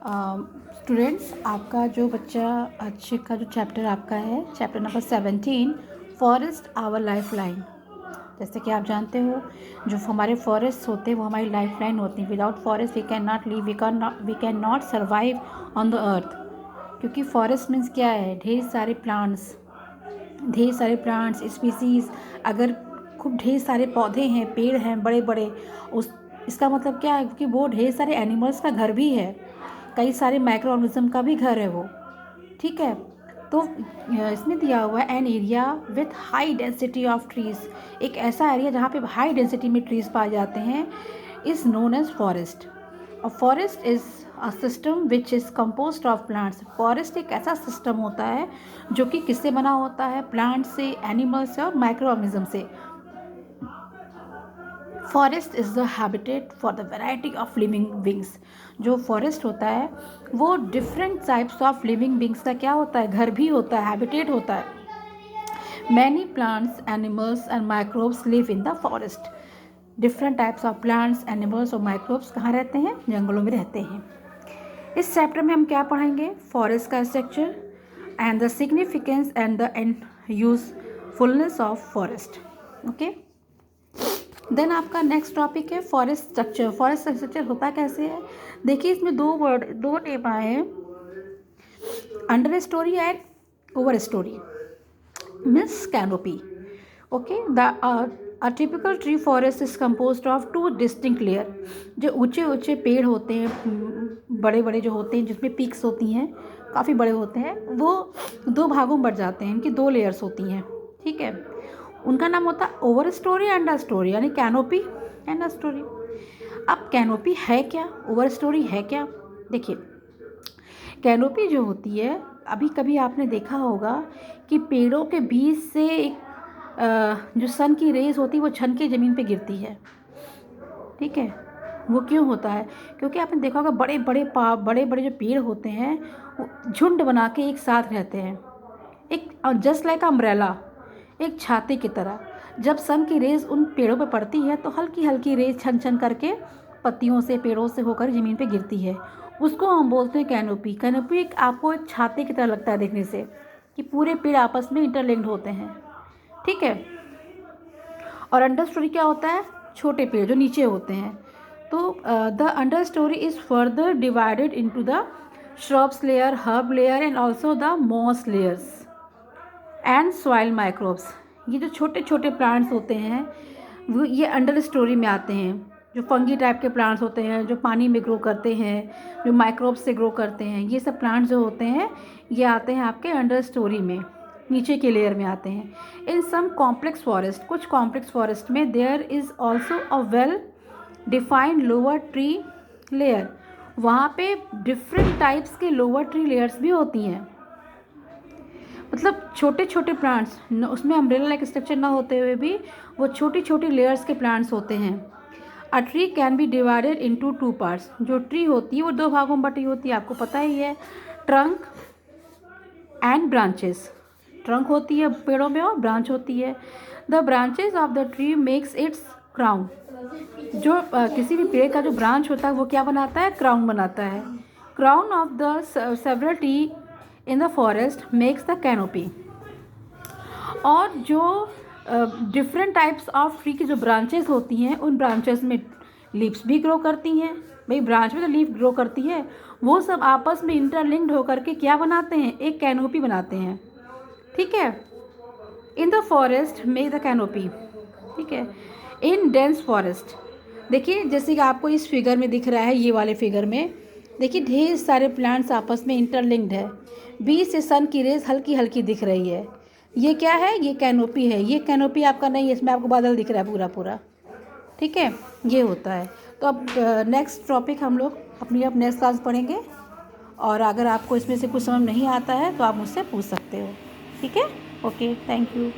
Students, आपका जो बच्चा अच्छे का जो चैप्टर आपका है, chapter number 17, forest our life line. जैसे कि आप जानते हो, जो हमारे फॉरेस्ट होते हैं वो हमारी लाइफ लाइन होती हैं। Without forest we can not live, we can not survive on the earth. क्योंकि फॉरेस्ट मीन्स क्या है? ढेर सारे प्लांट्स स्पीसीज़। अगर खूब ढेर सारे पौधे हैं, पेड़ हैं बड़े बड़े, इसका मतलब क्या है कि वो ढेर सारे एनिमल्स का घर भी है, कई सारे माइक्रो ऑर्गेनिज्म का भी घर है वो। ठीक है, तो इसमें दिया हुआ है an area with high density of trees. एक ऐसा एरिया जहाँ पे हाई डेंसिटी में ट्रीज़ पाए जाते हैं इज़ नोन एज फॉरेस्ट। और forest is a system which is composed of plants. Forest एक ऐसा सिस्टम होता है जो कि किससे बना होता है? प्लांट से, एनिमल्स से और माइक्रो ऑर्गेनिज्म से। Forest is the habitat for the variety of living beings. जो फॉरेस्ट होता है वो different types of living beings का क्या होता है? घर भी होता है, हैबिटेट होता है। Many plants, animals and microbes live in the forest. Different types of plants, animals और माइक्रोब्स कहाँ रहते हैं? जंगलों में रहते हैं। इस चैप्टर में हम क्या पढ़ेंगे? फॉरेस्ट का structure and the significance and the usefulness of forest. Okay, then आपका नेक्स्ट टॉपिक है फॉरेस्ट स्ट्रक्चर। फॉरेस्ट स्ट्रक्चर होता कैसे है? देखिए, इसमें दो नेम आए हैं, under story and over story means canopy. Okay, a typical tree forest is composed of two distinct layer. जो ऊंचे ऊंचे पेड़ होते हैं, बड़े बड़े जो होते हैं, जिसमें पीक्स होती हैं, काफ़ी बड़े होते हैं, वो दो भागों में बढ़ जाते हैं। इनकी दो लेयर्स होती हैं। ठीक है, उनका नाम होता है over story and a story, यानी कैनोपी एंड अ स्टोरी। अब कैनोपी है क्या, ओवर स्टोरी है क्या? देखिए, कैनोपी जो होती है, अभी कभी आपने देखा होगा कि पेड़ों के बीच से एक जो सन की रेज होती है वो छन के ज़मीन पे गिरती है। ठीक है, वो क्यों होता है? क्योंकि आपने देखा होगा बड़े बड़े जो पेड़ होते हैं वो झुंड बना के एक साथ रहते हैं, एक जस्ट लाइक अम्ब्रेला, एक छाते की तरह। जब सन की रेज उन पेड़ों पर पड़ती है तो हल्की हल्की रेज छन छन करके पत्तियों से, पेड़ों से होकर ज़मीन पे गिरती है। उसको हम बोलते हैं कैनोपी। कैनोपी आपको एक छाते की तरह लगता है देखने से, कि पूरे पेड़ आपस में इंटरलिंक्ड होते हैं। ठीक है, और अंडर स्टोरी क्या होता है? छोटे पेड़ जो नीचे होते हैं। तो the under story is further divided into the shrubs layer, herb layer and also the moss layers and soil microbes। ये जो छोटे छोटे प्लांट्स होते हैं वो ये अंडर स्टोरी में आते हैं। जो फंगी टाइप के प्लांट्स होते हैं, जो पानी में ग्रो करते हैं, जो माइक्रोब्स से ग्रो करते हैं, ये सब प्लांट्स जो होते हैं ये आते हैं आपके अंडर स्टोरी में, नीचे के लेयर में आते हैं। इन सम कॉम्प्लेक्स फॉरेस्ट, कुछ कॉम्प्लेक्स फॉरेस्ट में there is also a well defined lower tree layer. वहाँ पे डिफरेंट टाइप्स के लोअर ट्री लेयर्स भी होती हैं। मतलब छोटे छोटे प्लांट्स, उसमें अम्ब्रेला लाइक स्ट्रक्चर ना होते हुए भी वो छोटी छोटी लेयर्स के प्लांट्स होते हैं। A tree can be divided into two parts. जो ट्री होती है वो दो भागों में बटी होती है, आपको पता ही है, ट्रंक एंड ब्रांचेस। ट्रंक होती है पेड़ों में और ब्रांच होती है। The branches of the tree makes its crown. जो किसी भी पेड़ का जो ब्रांच होता है वो क्या बनाता है? क्राउन बनाता है। Crown of the several tree in the forest makes the canopy. और जो डिफरेंट टाइप्स ऑफ ट्री की जो ब्रांचेस होती हैं, उन ब्रांचेस में लीव्स भी ग्रो करती हैं। भाई, ब्रांच में तो लीफ ग्रो करती है, वो सब आपस में इंटरलिंक्ड होकर के क्या बनाते हैं? एक कैनोपी बनाते हैं। ठीक है, in the forest make the canopy. ठीक है, इन डेंस फॉरेस्ट, देखिए जैसे कि आपको इस फिगर में दिख रहा है, ये वाले फिगर में देखिए ढेर सारे प्लांट्स आपस में इंटरलिंक्ड है। बीच से सन की रेज हल्की हल्की दिख रही है। ये क्या है? ये कैनोपी है। ये कैनोपी आपका नहीं है, इसमें आपको बादल दिख रहा है पूरा पूरा। ठीक है, ये होता है। तो अब नेक्स्ट टॉपिक हम लोग अब नेक्स्ट क्लास पढ़ेंगे, और अगर आपको इसमें से कुछ समझ नहीं आता है तो आप मुझसे पूछ सकते हो। ठीक है, ओके, थैंक यू।